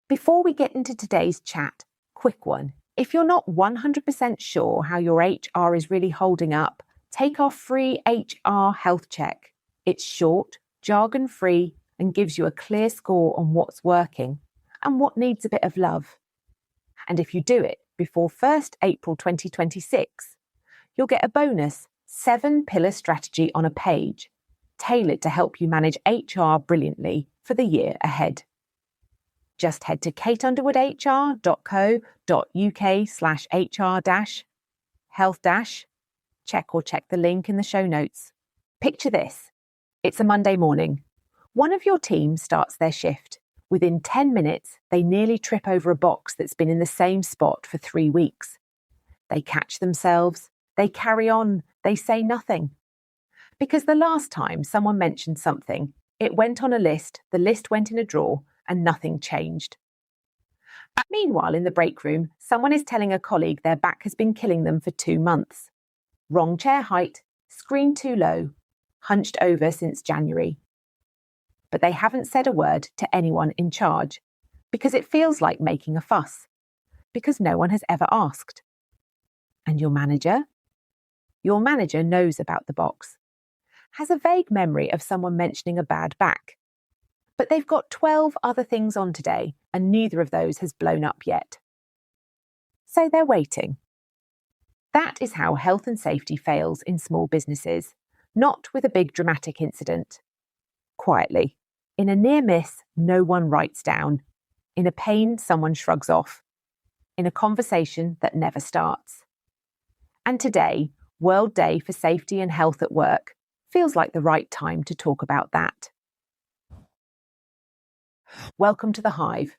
Before we get into today's chat, quick one. If you're not 100% sure how your HR is really holding up, take our free HR health check. It's short, jargon-free, and gives you a clear score on what's working and what needs a bit of love. And if you do it before 1st April 2026, you'll get a bonus 7-pillar strategy on a page, tailored to help you manage HR brilliantly for the year ahead. Just head to kateunderwoodhr.co.uk/HR-health-check the link in the show notes. Picture this. It's a Monday morning. One of your team starts their shift. Within 10 minutes, they nearly trip over a box that's been in the same spot for 3 weeks. They catch themselves, they carry on, they say nothing. Because the last time someone mentioned something, it went on a list, the list went in a drawer, and nothing changed. Meanwhile, in the break room, someone is telling a colleague their back has been killing them for 2 months. Wrong chair height, screen too low, hunched over since January. But they haven't said a word to anyone in charge, because it feels like making a fuss, because no one has ever asked. And your manager? Your manager knows about the box, has a vague memory of someone mentioning a bad back. But they've got 12 other things on today, and neither of those has blown up yet. So they're waiting. That is how health and safety fails in small businesses, not with a big dramatic incident. Quietly. In a near miss, no one writes down. In a pain, someone shrugs off. In a conversation that never starts. And today, World Day for Safety and Health at Work, feels like the right time to talk about that. Welcome to the Hive.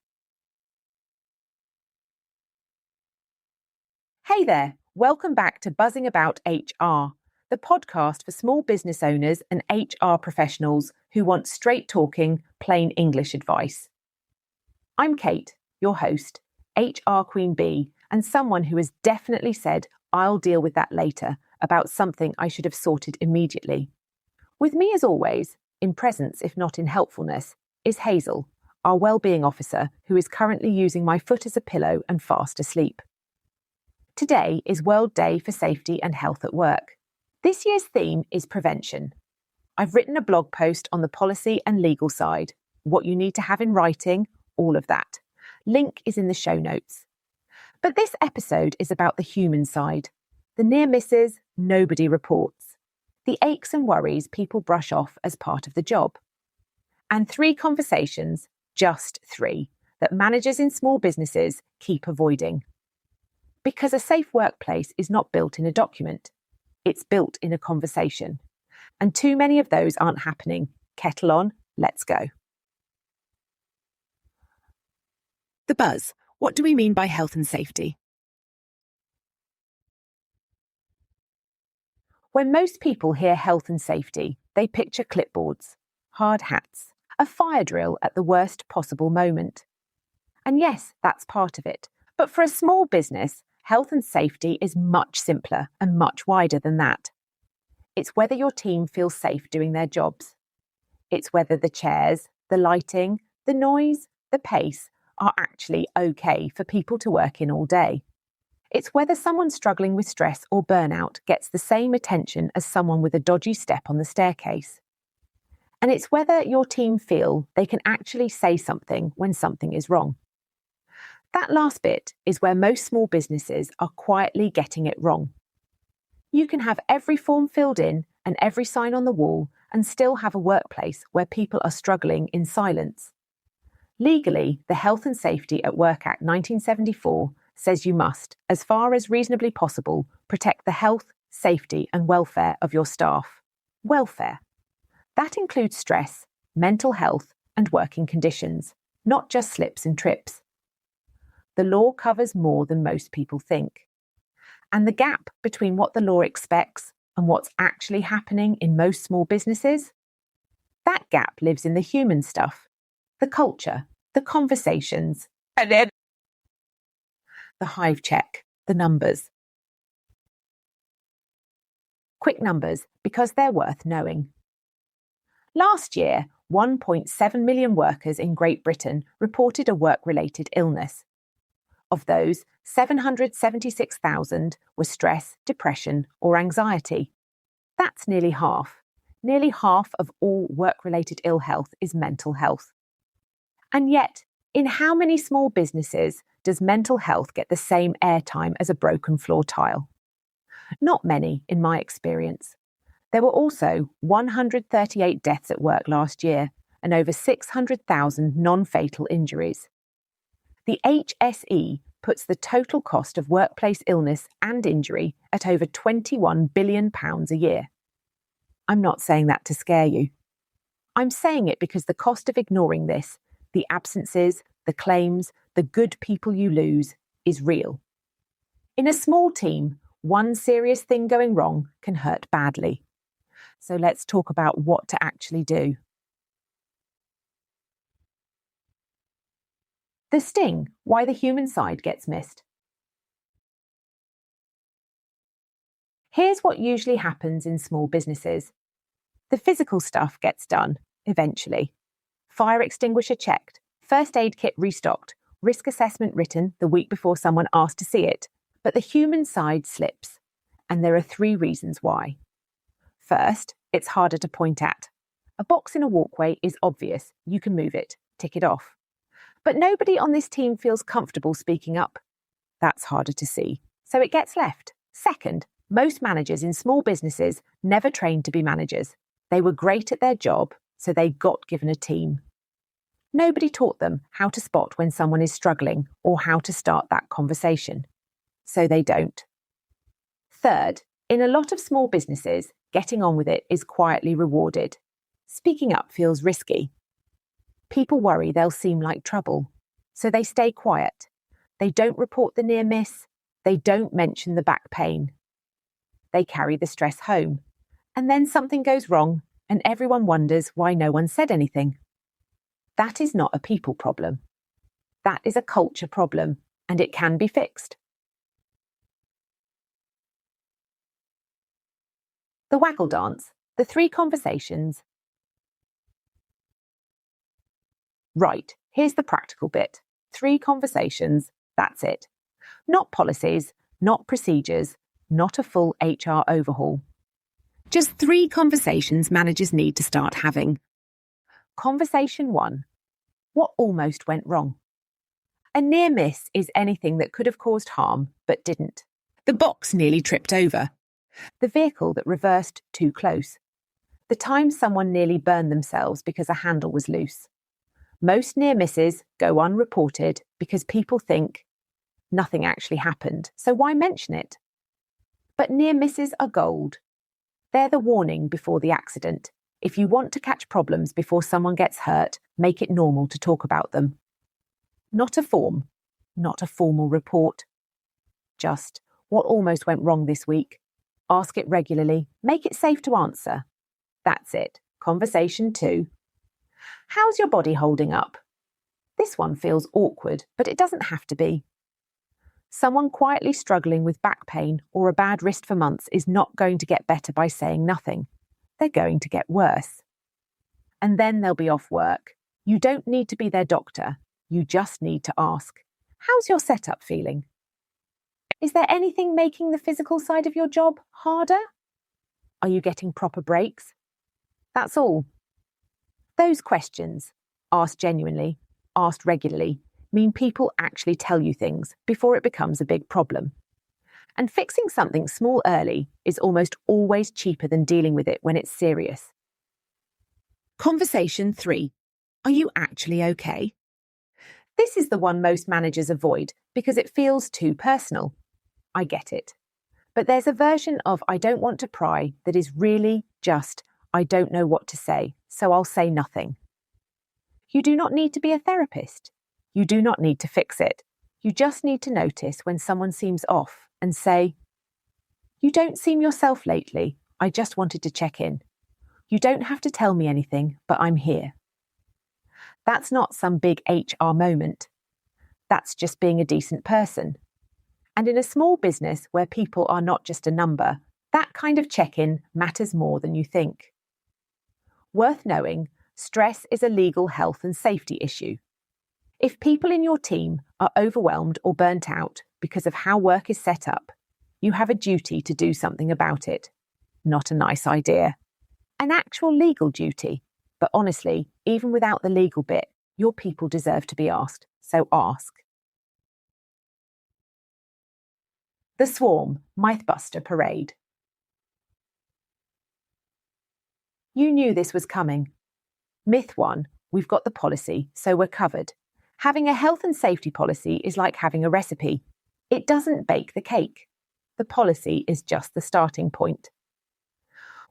Hey there, welcome back to Buzzing About HR, the podcast for small business owners and HR professionals who want straight-talking, plain English advice. I'm Kate, your host, HR Queen Bee, and someone who has definitely said, I'll deal with that later, about something I should have sorted immediately. With me as always, in presence if not in helpfulness, is Hazel, our wellbeing officer who is currently using my foot as a pillow and fast asleep. Today is World Day for Safety and Health at Work. This year's theme is prevention. I've written a blog post on the policy and legal side, what you need to have in writing, all of that. Link is in the show notes. But this episode is about the human side, the near misses nobody reports, the aches and worries people brush off as part of the job, and 3 conversations, just 3, that managers in small businesses keep avoiding. Because a safe workplace is not built in a document, it's built in a conversation. And too many of those aren't happening. Kettle on, let's go. The buzz. What do we mean by health and safety? When most people hear health and safety, they picture clipboards, hard hats, a fire drill at the worst possible moment. And yes, that's part of it. But for a small business, health and safety is much simpler and much wider than that. It's whether your team feels safe doing their jobs. It's whether the chairs, the lighting, the noise, the pace are actually okay for people to work in all day. It's whether someone struggling with stress or burnout gets the same attention as someone with a dodgy step on the staircase. And it's whether your team feel they can actually say something when something is wrong. That last bit is where most small businesses are quietly getting it wrong. You can have every form filled in and every sign on the wall and still have a workplace where people are struggling in silence. Legally, the Health and Safety at Work Act 1974 says you must, as far as reasonably possible, protect the health, safety and welfare of your staff. Welfare. That includes stress, mental health and working conditions, not just slips and trips. The law covers more than most people think. And the gap between what the law expects and what's actually happening in most small businesses, that gap lives in the human stuff, the culture, the conversations, and then the hive check, the numbers. Quick numbers, because they're worth knowing. Last year, 1.7 million workers in Great Britain reported a work-related illness. Of those, 776,000 were stress, depression, or anxiety. That's nearly half. Nearly half of all work-related ill health is mental health. And yet, in how many small businesses does mental health get the same airtime as a broken floor tile? Not many, in my experience. There were also 138 deaths at work last year and over 600,000 non-fatal injuries. The HSE puts the total cost of workplace illness and injury at over £21 billion a year. I'm not saying that to scare you. I'm saying it because the cost of ignoring this, the absences, the claims, the good people you lose, is real. In a small team, one serious thing going wrong can hurt badly. So let's talk about what to actually do. The sting, why the human side gets missed. Here's what usually happens in small businesses. The physical stuff gets done, eventually. Fire extinguisher checked, first aid kit restocked, risk assessment written the week before someone asked to see it. But the human side slips, and there are 3 reasons why. First, it's harder to point at. A box in a walkway is obvious, you can move it, tick it off. But nobody on this team feels comfortable speaking up. That's harder to see, so it gets left. Second, most managers in small businesses never trained to be managers. They were great at their job, so they got given a team. Nobody taught them how to spot when someone is struggling or how to start that conversation. So they don't. Third, in a lot of small businesses, getting on with it is quietly rewarded. Speaking up feels risky. People worry they'll seem like trouble, so they stay quiet. They don't report the near miss. They don't mention the back pain. They carry the stress home. And then something goes wrong and everyone wonders why no one said anything. That is not a people problem. That is a culture problem, and it can be fixed. The waggle dance, the 3 conversations. Right, here's the practical bit. 3 conversations, that's it. Not policies, not procedures, not a full HR overhaul. Just 3 conversations managers need to start having. Conversation 1. What almost went wrong? A near miss is anything that could have caused harm, but didn't. The box nearly tripped over. The vehicle that reversed too close. The time someone nearly burned themselves because a handle was loose. Most near misses go unreported because people think nothing actually happened, so why mention it? But near misses are gold. They're the warning before the accident. If you want to catch problems before someone gets hurt, make it normal to talk about them. Not a form, not a formal report. Just, what almost went wrong this week? Ask it regularly, make it safe to answer. That's it. Conversation 2. How's your body holding up? This one feels awkward, but it doesn't have to be. Someone quietly struggling with back pain or a bad wrist for months is not going to get better by saying nothing. They're going to get worse. And then they'll be off work. You don't need to be their doctor. You just need to ask, how's your setup feeling? Is there anything making the physical side of your job harder? Are you getting proper breaks? That's all. Those questions, asked genuinely, asked regularly, mean people actually tell you things before it becomes a big problem. And fixing something small early is almost always cheaper than dealing with it when it's serious. Conversation 3. Are you actually okay? This is the one most managers avoid because it feels too personal. I get it. But there's a version of I don't want to pry that is really just I don't know what to say, so I'll say nothing. You do not need to be a therapist. You do not need to fix it. You just need to notice when someone seems off and say, you don't seem yourself lately. I just wanted to check in. You don't have to tell me anything, but I'm here. That's not some big HR moment. That's just being a decent person. And in a small business where people are not just a number, that kind of check-in matters more than you think. Worth knowing, Stress is a legal health and safety issue. If people in your team are overwhelmed or burnt out because of how work is set up, you have a duty to do something about it. Not a nice idea. An actual legal duty. But honestly, even without the legal bit, your people deserve to be asked. So ask. The Swarm Mythbuster Parade. You knew this was coming. Myth 1, we've got the policy, so we're covered. Having a health and safety policy is like having a recipe. It doesn't bake the cake. The policy is just the starting point.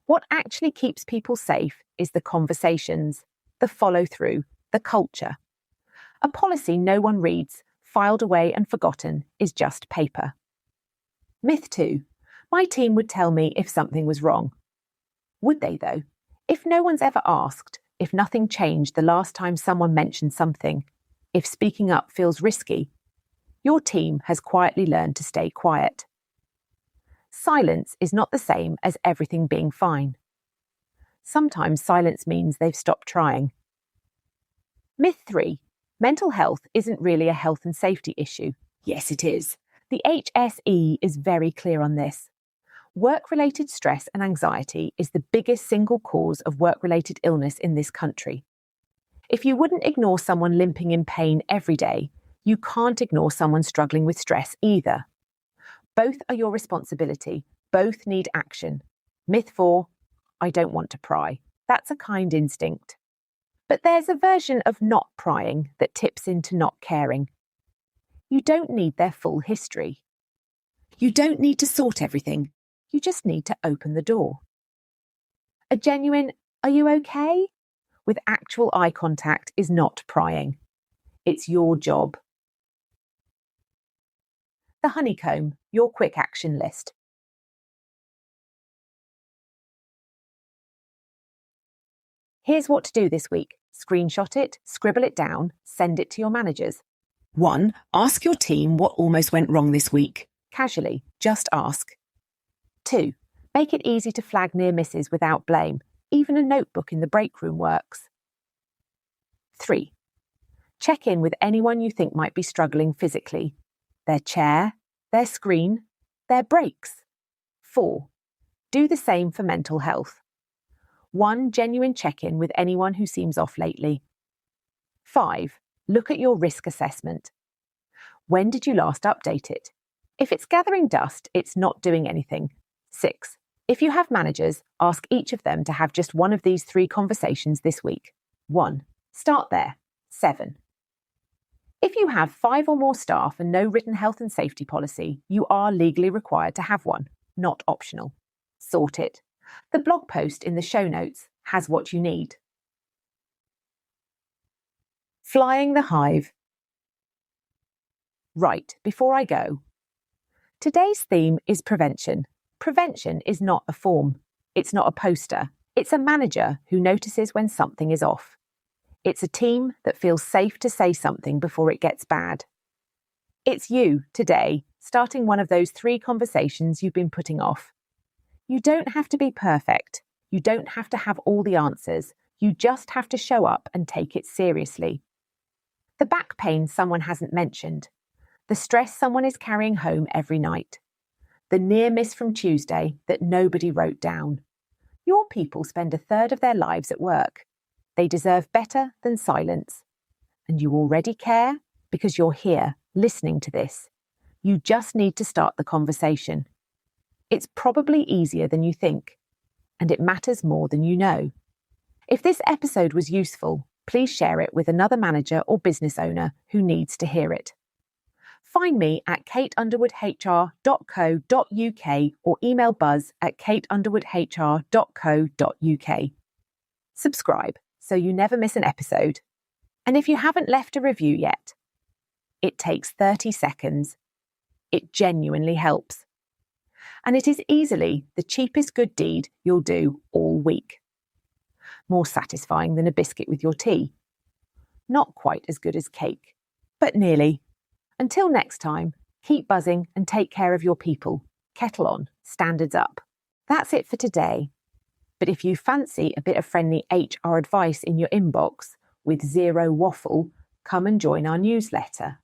What actually keeps people safe is the conversations, the follow-through, the culture. A policy no one reads, filed away and forgotten, is just paper. Myth 2. My team would tell me if something was wrong. Would they, though? If no one's ever asked, if nothing changed the last time someone mentioned something, if speaking up feels risky, your team has quietly learned to stay quiet. Silence is not the same as everything being fine. Sometimes silence means they've stopped trying. Myth 3. Mental health isn't really a health and safety issue. Yes, it is. The HSE is very clear on this. Work-related stress and anxiety is the biggest single cause of work-related illness in this country. If you wouldn't ignore someone limping in pain every day, you can't ignore someone struggling with stress either. Both are your responsibility. Both need action. Myth 4, I don't want to pry. That's a kind instinct. But there's a version of not prying that tips into not caring. You don't need their full history. You don't need to sort everything. You just need to open the door. A genuine, are you okay? With actual eye contact is not prying. It's your job. The honeycomb, your quick action list. Here's what to do this week. Screenshot it, scribble it down, send it to your managers. 1. Ask your team what almost went wrong this week. Casually, just ask. 2. Make it easy to flag near misses without blame. Even a notebook in the break room works. 3. Check in with anyone you think might be struggling physically. Their chair, their screen, their breaks. 4. Do the same for mental health. 1 genuine check-in with anyone who seems off lately. 5. Look at your risk assessment. When did you last update it? If it's gathering dust, it's not doing anything. 6. If you have managers, ask each of them to have just one of these 3 conversations this week. 1. Start there. 7. If you have 5 or more staff and no written health and safety policy, you are legally required to have one, not optional. Sort it. The blog post in the show notes has what you need. Flying the hive. Right, before I go. Today's theme is prevention. Prevention is not a form. It's not a poster. It's a manager who notices when something is off. It's a team that feels safe to say something before it gets bad. It's you, today, starting one of those 3 conversations you've been putting off. You don't have to be perfect. You don't have to have all the answers. You just have to show up and take it seriously. The back pain someone hasn't mentioned. The stress someone is carrying home every night. The near miss from Tuesday that nobody wrote down. Your people spend a third of their lives at work. They deserve better than silence. And you already care because you're here listening to this. You just need to start the conversation. It's probably easier than you think, and it matters more than you know. If this episode was useful, please share it with another manager or business owner who needs to hear it. Find me at kateunderwoodhr.co.uk or email buzz@kateunderwoodhr.co.uk. Subscribe so you never miss an episode. And if you haven't left a review yet, it takes 30 seconds. It genuinely helps. And it is easily the cheapest good deed you'll do all week. More satisfying than a biscuit with your tea. Not quite as good as cake, but nearly. Until next time, keep buzzing and take care of your people. Kettle on, standards up. That's it for today. But if you fancy a bit of friendly HR advice in your inbox with zero waffle, come and join our newsletter.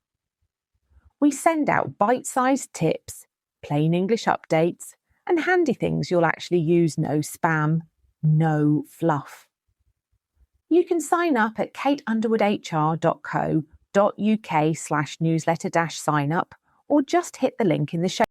We send out bite-sized tips, plain English updates, and handy things you'll actually use. No spam, no fluff. You can sign up at kateunderwoodhr.co.uk/newsletter-sign up or just hit the link in the show